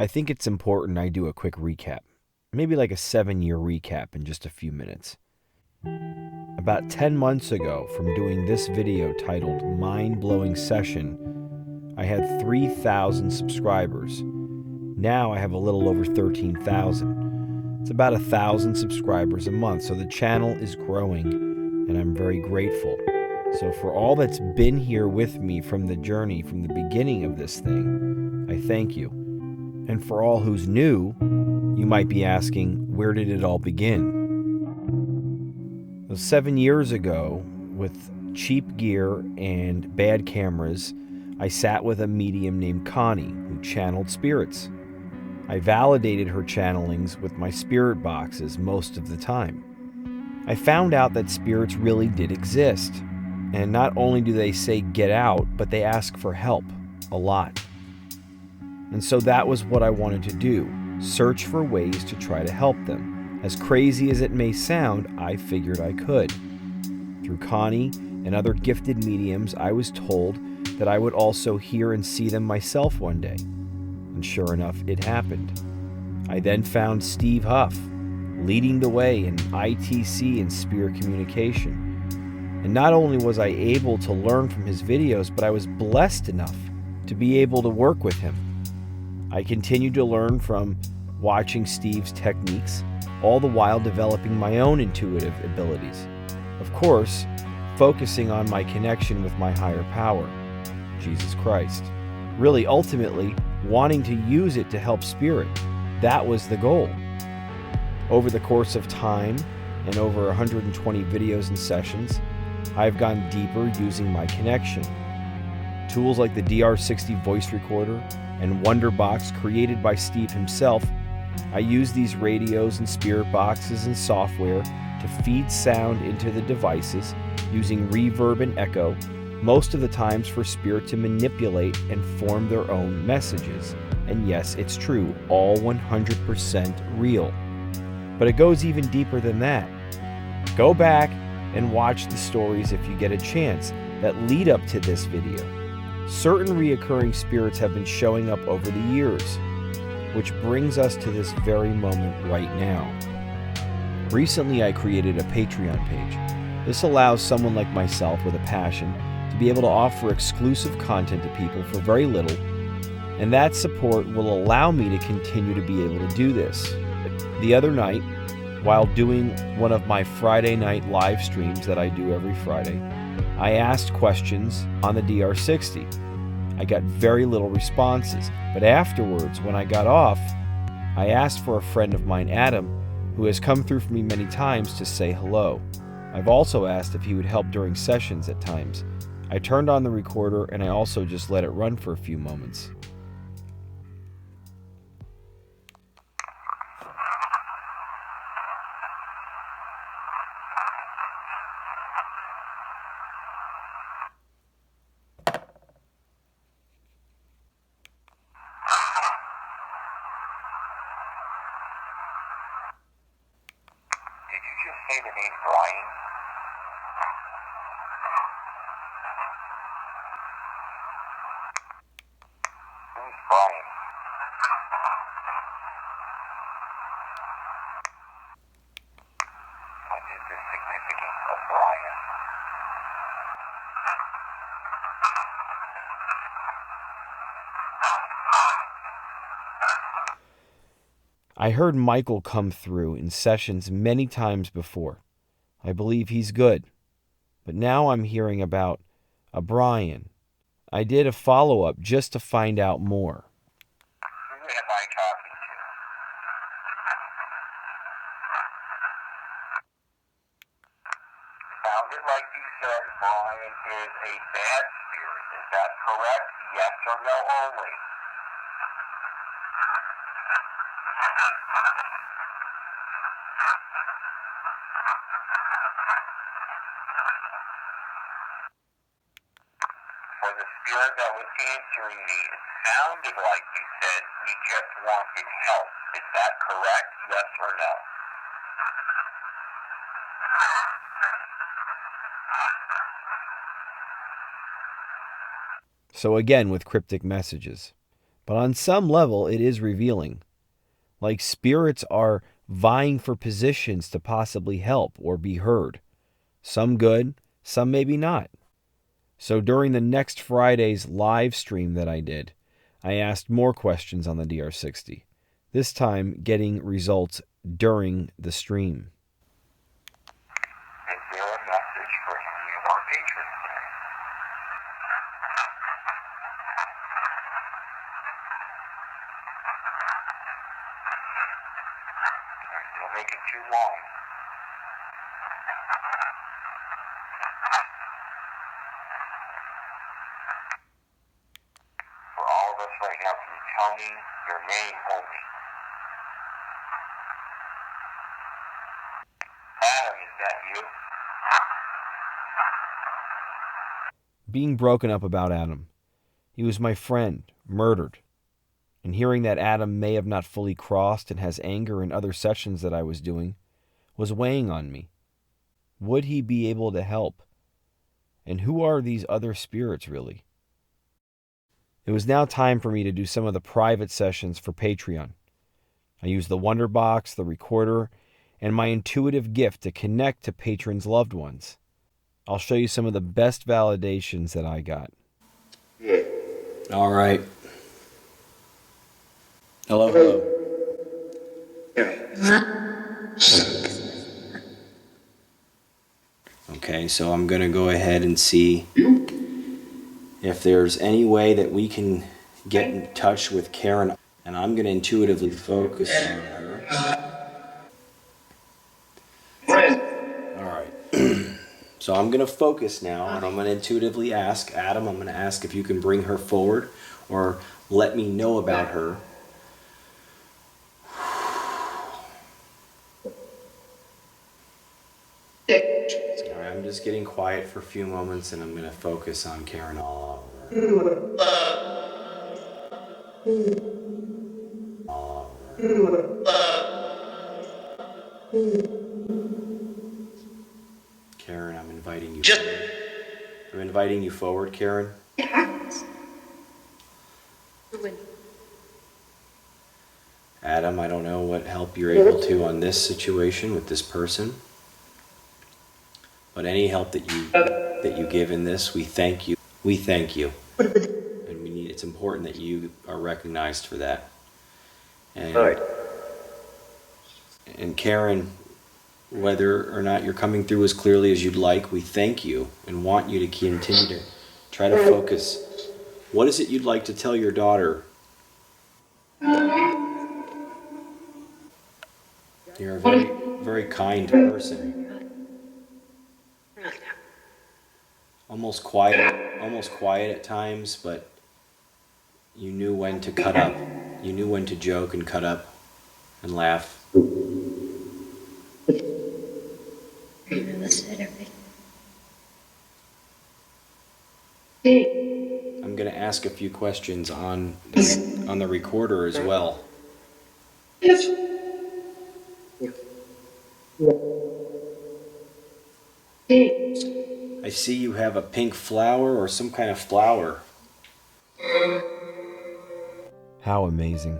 I think it's important I do a quick recap. Maybe like a 7-year recap in just a few minutes. About 10 months ago, from doing this video titled Mind Blowing Session, I had 3,000 subscribers. Now I have a little over 13,000. It's about 1,000 subscribers a month, so the channel is growing, and I'm very grateful. So for all that's been here with me from the journey, from the beginning of this thing, I thank you. And for all who's new, you might be asking, where did it all begin? Well, 7 years ago, with cheap gear and bad cameras, I sat with a medium named Connie who channeled spirits. I validated her channelings with my spirit boxes most of the time. I found out that spirits really did exist. And not only do they say get out, but they ask for help a lot. And so that was what I wanted to do, search for ways to try to help them. As crazy as it may sound, I figured I could. Through Connie and other gifted mediums, I was told that I would also hear and see them myself one day. And sure enough, it happened. I then found Steve Huff, leading the way in ITC and spirit communication. And not only was I able to learn from his videos, but I was blessed enough to be able to work with him. I continued to learn from watching Steve's techniques, all the while developing my own intuitive abilities. Of course, focusing on my connection with my higher power, Jesus Christ. Really, ultimately, wanting to use it to help spirit. That was the goal. Over the course of time, and over 120 videos and sessions, I've gone deeper using my connection. Tools like the DR60 voice recorder and Wonderbox created by Steve himself, I use these radios and spirit boxes and software to feed sound into the devices using reverb and echo, most of the times for spirit to manipulate and form their own messages. And yes, it's true, all 100% real. But it goes even deeper than that. Go back and watch the stories if you get a chance that lead up to this video. Certain reoccurring spirits have been showing up over the years, which brings us to this very moment right now. Recently, I created a Patreon page. This allows someone like myself with a passion to be able to offer exclusive content to people for very little, and that support will allow me to continue to be able to do this. The other night, while doing one of my Friday night live streams that I do every Friday, I asked questions on the DR60. I got very little responses, but afterwards, when I got off, I asked for a friend of mine, Adam, who has come through for me many times, to say hello. I've also asked if he would help during sessions at times. I turned on the recorder and I also just let it run for a few moments. Say the name Brian. Who's Brian? What is the significance of Brian? I heard Michael come through in sessions many times before. I believe he's good. But now I'm hearing about a Brian. I did a follow-up just to find out more. Who am I talking to? Sounded like you said Brian is a bad spirit. Is that correct? Yes or no only? For the spirit that was answering me, it sounded like you said you just wanted help. Is that correct? Yes or no? So again, with cryptic messages. But on some level, it is revealing. Like spirits are vying for positions to possibly help or be heard. Some good, some maybe not. So during the next Friday's live stream that I did, I asked more questions on the DR60, this time getting results during the stream. Is there a message for any of our patrons today? Don't make it too long. For all of us right now, can you tell me your name only? Adam, is that you? Being broken up about Adam. He was my friend, murdered. And hearing that Adam may have not fully crossed and has anger in other sessions that I was doing was weighing on me. Would he be able to help? And who are these other spirits really? It was now time for me to do some of the private sessions for Patreon. I used the Wonder Box, the recorder, and my intuitive gift to connect to patrons' loved ones. I'll show you some of the best validations that I got. All right. Hello. Okay, so I'm going to go ahead and see if there's any way that we can get in touch with Karen. And I'm going to intuitively focus on her. All right. So I'm going to focus now, and I'm going to intuitively ask Adam, I'm going to ask if you can bring her forward or let me know about her. All right, I'm just getting quiet for a few moments, and I'm going to focus on Karen all over. All over. Karen, I'm inviting you forward. I'm inviting you forward, Karen. Adam, I don't know what help you're able to on this situation with this person, but any help that you give in this, we thank you. We thank you, and it's important that you are recognized for that. And Karen, whether or not you're coming through as clearly as you'd like, we thank you and want you to continue to try to focus. What is it you'd like to tell your daughter? You're a very, very kind person. Almost quiet at times, but you knew when to cut up. You knew when to joke and cut up and laugh. I'm going to ask a few questions on the recorder as well. I see you have a pink flower or some kind of flower. How amazing.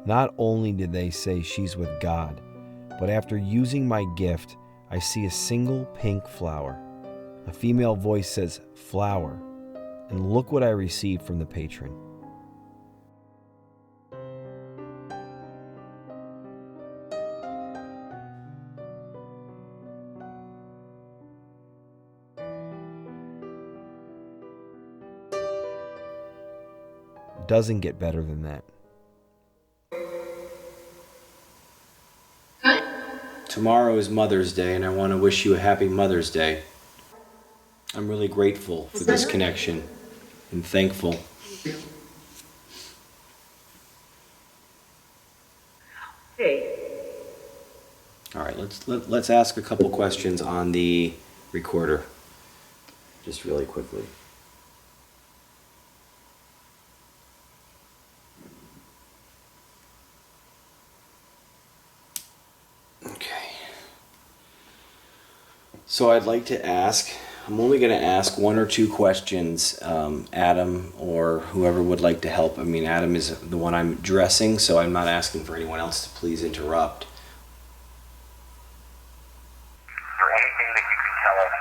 Not only did they say she's with God, but after using my gift, I see a single pink flower. A female voice says, flower. And look what I received from the patron. Doesn't get better than that. Tomorrow is Mother's Day, and I want to wish you a happy Mother's Day. I'm really grateful for this connection and thankful. All right, let's ask a couple questions on the recorder, just really quickly. Okay. So I'd like to ask, I'm only going to ask one or two questions, Adam or whoever would like to help. I mean, Adam is the one I'm addressing, so I'm not asking for anyone else to please interrupt. Is there anything that you can tell us?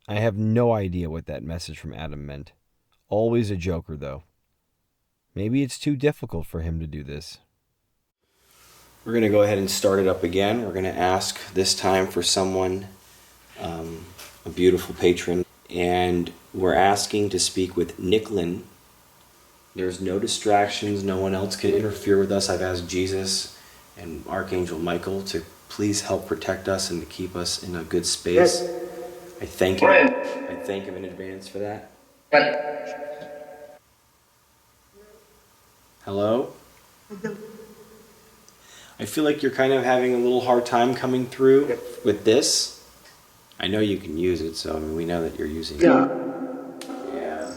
I have no idea what that message from Adam meant. Always a joker, though. Maybe it's too difficult for him to do this. We're going to go ahead and start it up again. We're going to ask this time for someone, a beautiful patron, and we're asking to speak with Nicklin. There's no distractions. No one else can interfere with us. I've asked Jesus and Archangel Michael to please help protect us and to keep us in a good space. I thank him. I thank him in advance for that. Hello? I feel like you're kind of having a little hard time coming through with this. I know you can use it, so I mean, we know that you're using it. Yeah.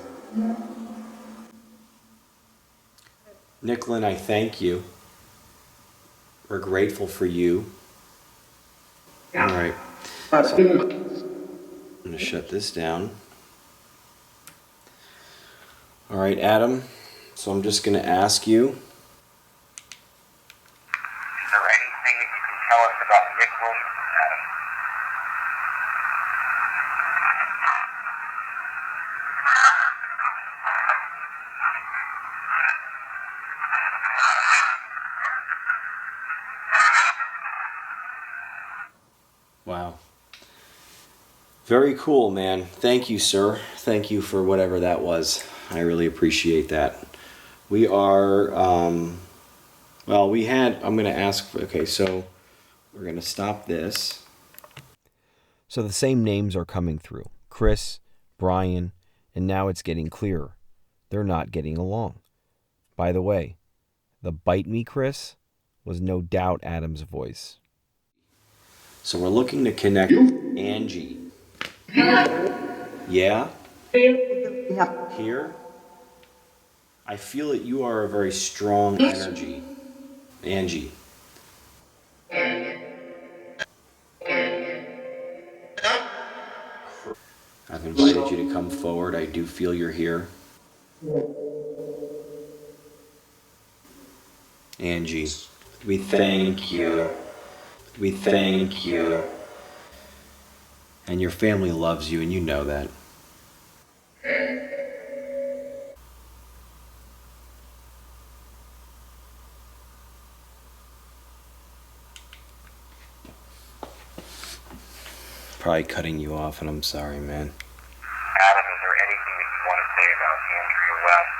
Nicklin, I thank you. We're grateful for you. All right. So I'm going to shut this down. All right, Adam. So I'm just going to ask you. Is there anything that you can tell us about Nicklin, Adam? Wow. Very cool, man. Thank you, sir. Thank you for whatever that was. I really appreciate that. We are, I'm going to ask, okay, so we're going to stop this. So the same names are coming through. Chris, Brian, and now it's getting clearer. They're not getting along. By the way, the bite me Chris was no doubt Adam's voice. So we're looking to connect Angie. Yeah? Here? I feel that you are a very strong energy. Angie. I've invited you to come forward. I do feel you're here. Angie, we thank you. We thank you. And your family loves you, and you know that. Probably cutting you off, and I'm sorry, man. Adam, is there anything that you want to say about Andrea West?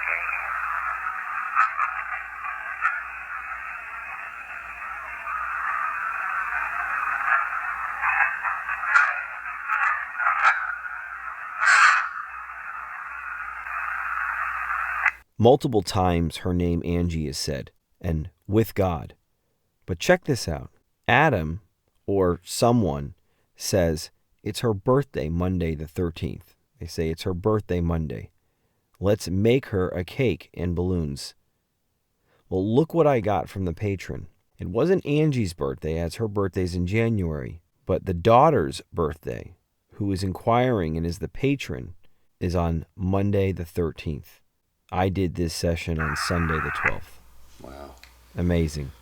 Multiple times her name Angie is said, and with God. But check this out. Adam, or someone, says it's her birthday Monday the 13th. They say it's her birthday Monday. Let's make her a cake and balloons. Well, look what I got from the patron. It wasn't Angie's birthday, as her birthday's in January, but the daughter's birthday, who is inquiring and is the patron, is on Monday the 13th. I did this session on Sunday the 12th. Wow. Amazing.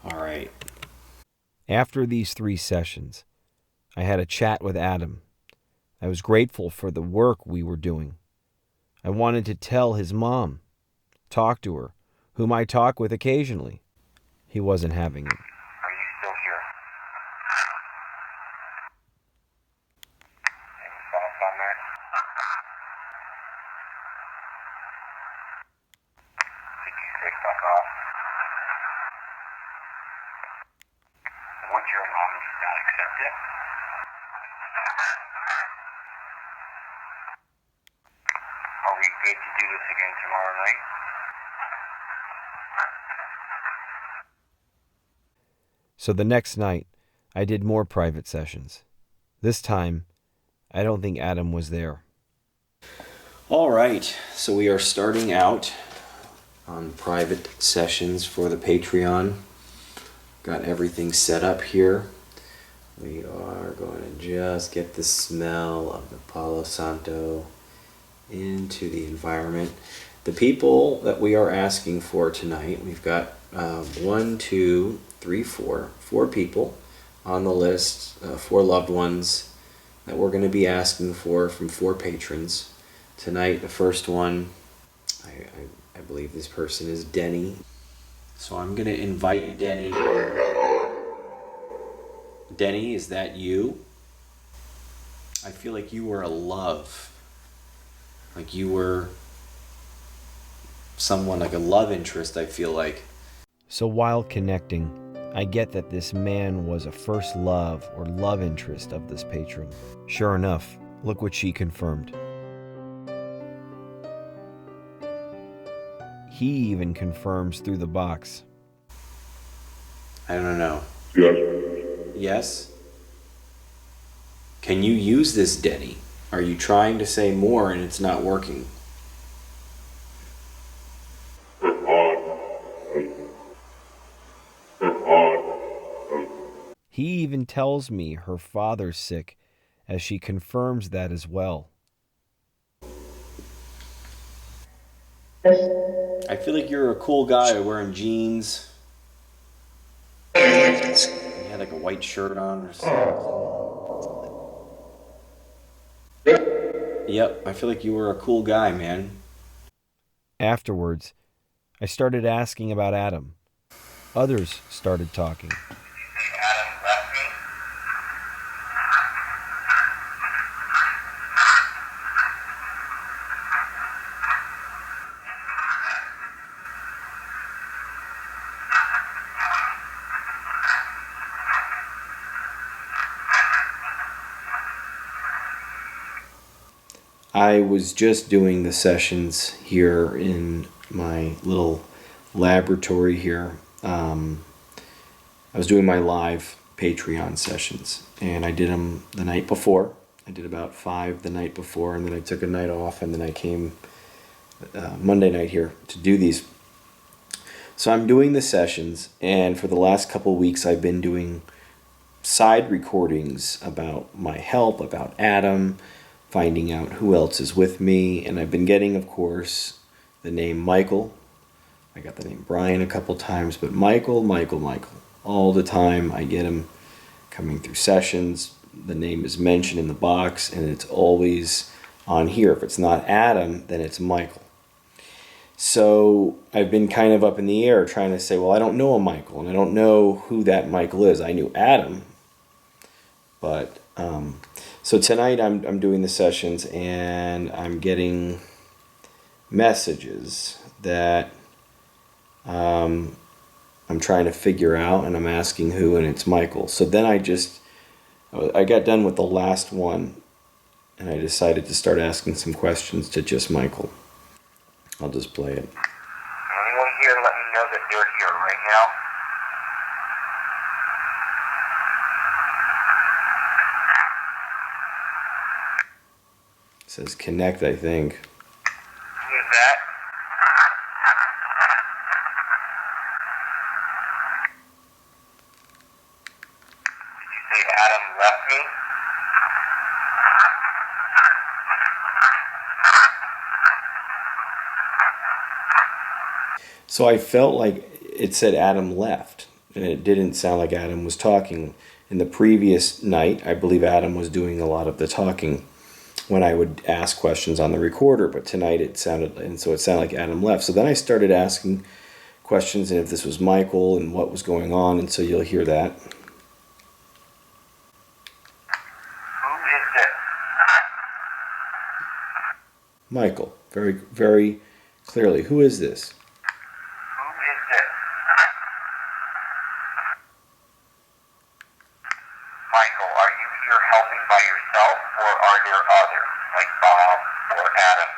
All right. After these 3 sessions, I had a chat with Adam. I was grateful for the work we were doing. I wanted to tell his mom, talk to her, whom I talk with occasionally. He wasn't having it. Are you still here? Any thoughts on that? Did you say fuck off? Would your mom just not accept it? Are we good to do this again tomorrow night? So the next night, I did more private sessions. This time, I don't think Adam was there. All right, so we are starting out on private sessions for the Patreon. Got everything set up here. We are going to just get the smell of the Palo Santo into the environment. The people that we are asking for tonight, we've got 4 people on the list, 4 loved ones that we're going to be asking for from 4 patrons. Tonight, the first one, I believe this person is Denny. So I'm going to invite Denny. Denny, is that you? I feel like you were a love. Like you were someone, like a love interest, I feel like. So while connecting, I get that this man was a first love or love interest of this patron. Sure enough, look what she confirmed. He even confirms through the box. I don't know. Yes. Yes? Can you use this, Denny? Are you trying to say more and it's not working? He even tells me her father's sick, as she confirms that as well. I feel like you're a cool guy wearing jeans. You had like a white shirt on or something. Yep, I feel like you were a cool guy, man. Afterwards, I started asking about Adam. Others started talking. Adam left me. I was just doing the sessions here in my little laboratory here. I was doing my live Patreon sessions, and I did them the night before. I did about 5 the night before, and then I took a night off, and then I came Monday night here to do these. So I'm doing the sessions, and for the last couple weeks I've been doing side recordings about my help, about Adam, finding out who else is with me, and I've been getting, of course, the name Michael. I got the name Brian a couple times, but Michael. All the time I get him coming through sessions. The name is mentioned in the box, and it's always on here. If it's not Adam, then it's Michael. So I've been kind of up in the air trying to say, well, I don't know a Michael, and I don't know who that Michael is. I knew Adam, but so tonight I'm doing the sessions, and I'm getting messages that I'm trying to figure out, and I'm asking who, and it's Michael. So then I got done with the last one, and I decided to start asking some questions to just Michael. I'll just play it. Anyone here let me know that they're here right now? It says connect, I think. Who's that? Did you say Adam left me? So I felt like it said Adam left, and it didn't sound like Adam was talking. In the previous night, I believe Adam was doing a lot of the talking when I would ask questions on the recorder, but tonight it sounded like Adam left. So then I started asking questions, and if this was Michael and what was going on, and so you'll hear that. Who is this? Michael, very, very clearly, who is this? Who is this? Michael, are you here helping by yourself, or are there others, like Bob or Adam?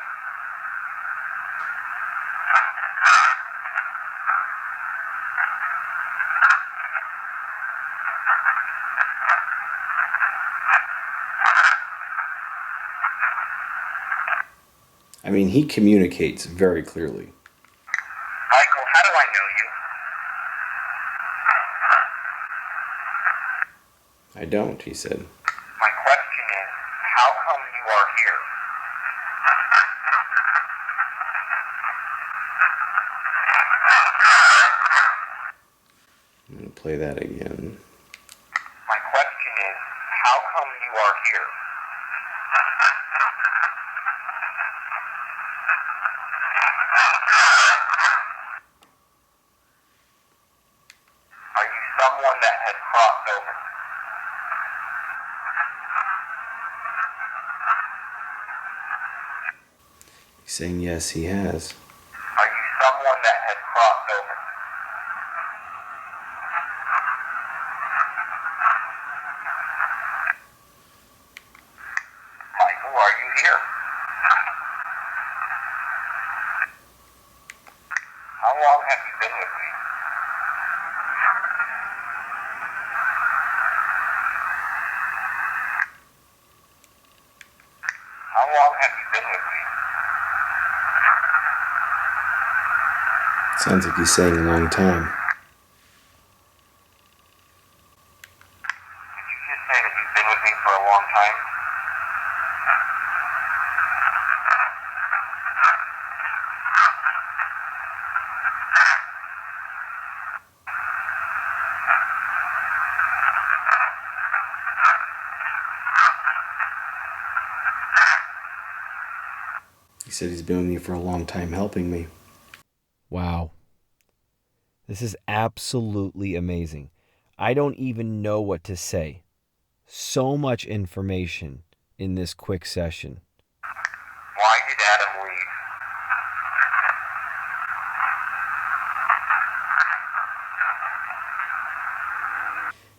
I mean, he communicates very clearly. Michael, how do I know you? I don't, he said. My question is, how come you are here? I'm going to play that again. My question is, how come you are here? Are you someone that has crossed over? He's saying yes, he has. Are you someone that has crossed over? Michael, are you here? How long have you been with me? How long have you been with me? Sounds like he's saying a long time. Did you just say that you've been with me for a long time? He said he's been with me for a long time helping me. Wow. This is absolutely amazing. I don't even know what to say. So much information in this quick session. Why did Adam leave?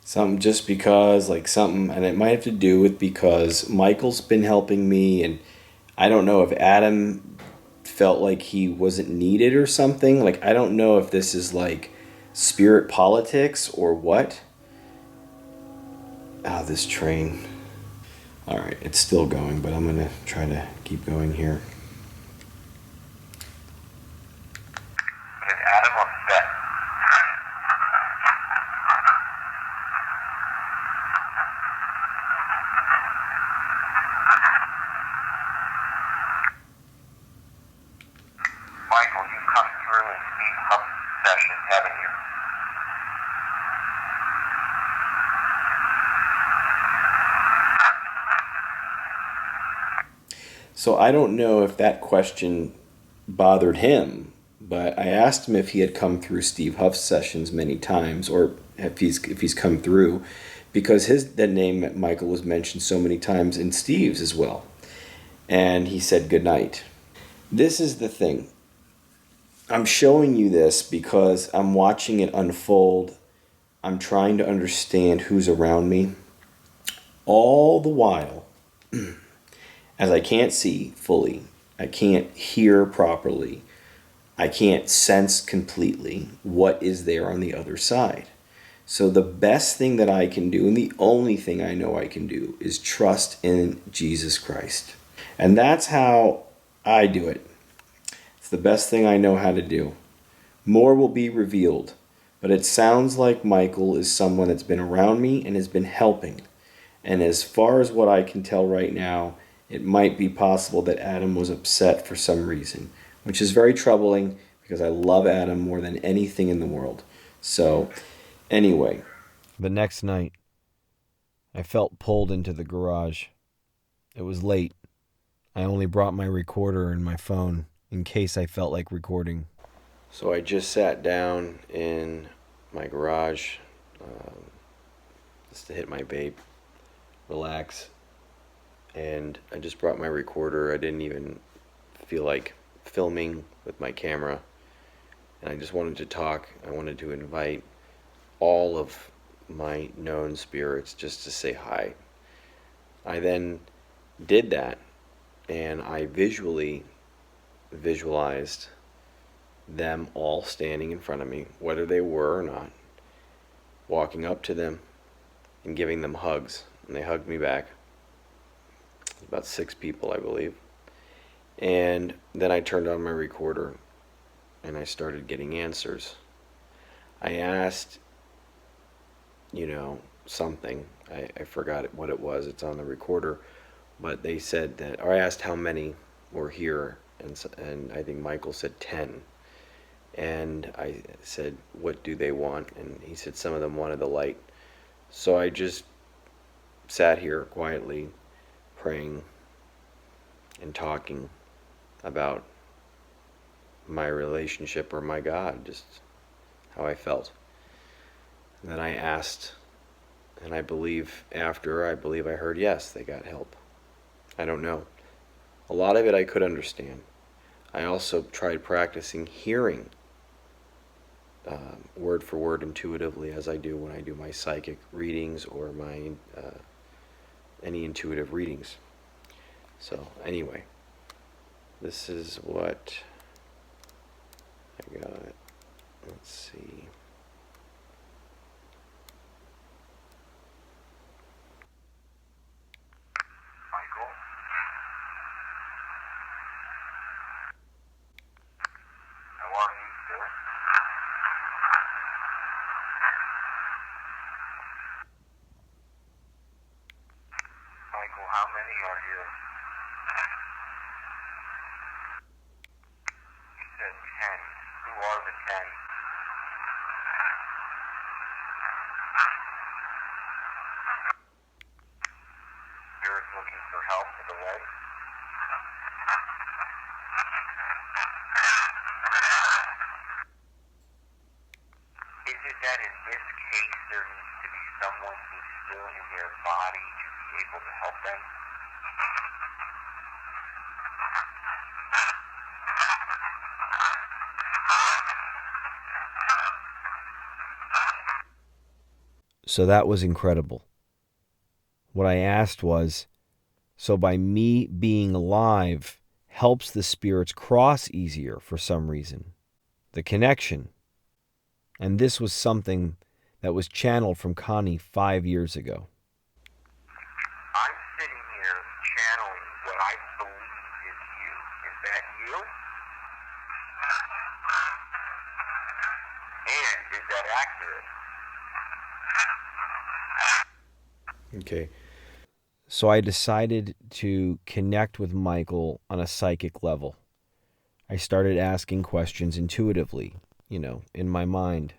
Something just because, like something, and it might have to do with because Michael's been helping me, and I don't know if Adam felt like he wasn't needed or something. Like, I don't know if this is like spirit politics or what. Ah, this train. All right, it's still going, but I'm going to try to keep going here. Is Adam upset? Michael, you've come through in Steve Huff's sessions, haven't you? So I don't know if that question bothered him, but I asked him if he had come through Steve Huff's sessions many times, or if he's come through, because that name Michael was mentioned so many times in Steve's as well. And he said good night. This is the thing. I'm showing you this because I'm watching it unfold. I'm trying to understand who's around me. All the while, as I can't see fully, I can't hear properly, I can't sense completely what is there on the other side. So the best thing that I can do, and the only thing I know I can do, is trust in Jesus Christ. And that's how I do it. It's the best thing I know how to do. More will be revealed, but it sounds like Michael is someone that's been around me and has been helping. And as far as what I can tell right now, it might be possible that Adam was upset for some reason, which is very troubling because I love Adam more than anything in the world. So, anyway, the next night, I felt pulled into the garage. It was late. I only brought my recorder and my phone in case I felt like recording. So I just sat down in my garage just to hit my vape, relax, and I just brought my recorder. I didn't even feel like filming with my camera, and I just wanted to talk. I wanted to invite all of my known spirits just to say hi. I then did that, and I visualized them all standing in front of me, whether they were or not, walking up to them and giving them hugs, and they hugged me back. About 6 people, I believe. And then I turned on my recorder and I started getting answers. I asked, something. I forgot what it was. It's on the recorder. But they said that, or I asked how many were here, and I think Michael said 10. And I said, what do they want? And he said some of them wanted the light. So I just sat here quietly praying and talking about my relationship or my God, just how I felt. And then I asked, and I believe I heard yes, they got help. I don't know. A lot of it I could understand. I also tried practicing hearing word for word intuitively, as I do when I do my psychic readings or my any intuitive readings. So anyway, this is what I got. Let's see. Michael? How are you, sir? Michael, how many are here? You said 10. Who are the 10? Spirit's looking for help for the way? Is it that in this case there needs to be someone who's still in their body to be able to help them? So that was incredible. What I asked was, so by me being alive helps the spirits cross easier for some reason. The connection. And this was something that was channeled from Connie 5 years ago. I'm sitting here channeling what I believe is you. Is that you? And is that accurate? Okay. So I decided to connect with Michael on a psychic level. I started asking questions intuitively, in my mind.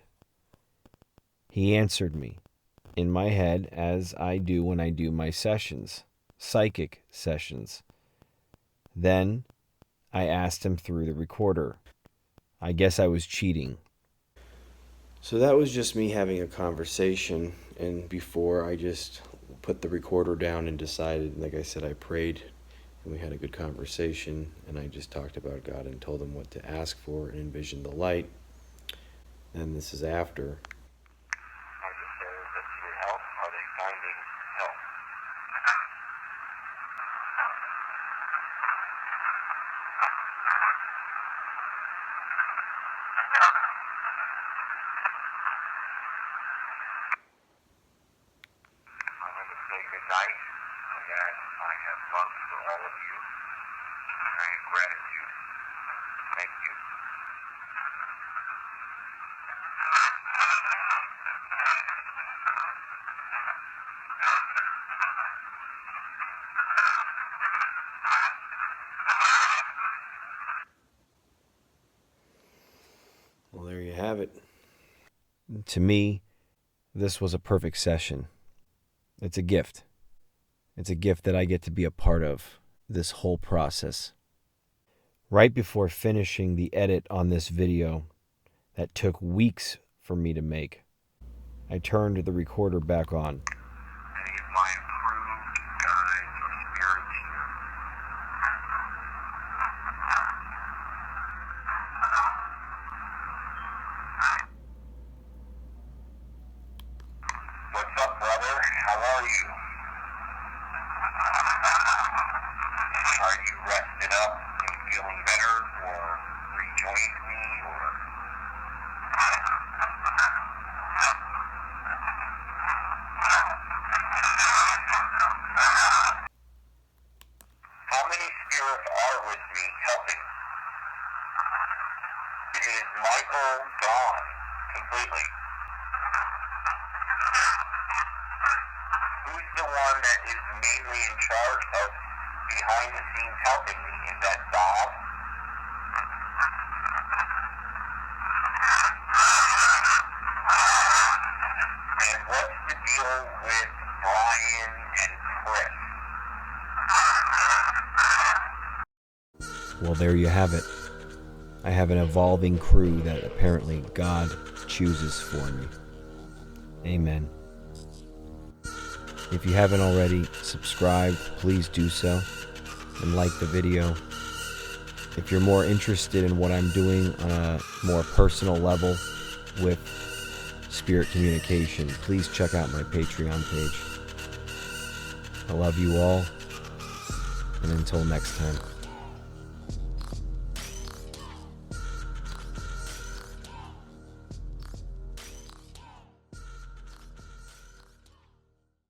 He answered me in my head, as I do when I do my sessions, psychic sessions. Then I asked him through the recorder. I guess I was cheating. So that was just me having a conversation, and before I just put the recorder down and decided, like I said, I prayed and we had a good conversation, and I just talked about God and told him what to ask for and envisioned the light. And this is after. Are the souls that need help? Are they finding help? I'm going to say good night, and I have love for all of you, and I have gratitude. Thank you. Well, there you have it. To me, this was a perfect session. It's a gift. It's a gift that I get to be a part of this whole process. Right before finishing the edit on this video that took weeks for me to make, I turned the recorder back on. Any of my approved guides or spirits here? What's up, brother? How are you? Are you rested up and feeling better, or rejoined me, or... How many spirits are with me the one that is mainly in charge of behind the scenes helping me? Is that Bob? And what's the deal with Brian and Chris? Well, there you have it. I have an evolving crew that apparently God chooses for me. Amen. If you haven't already subscribed, please do so and like the video. If you're more interested in what I'm doing on a more personal level with spirit communication, please check out my Patreon page. I love you all, and until next time.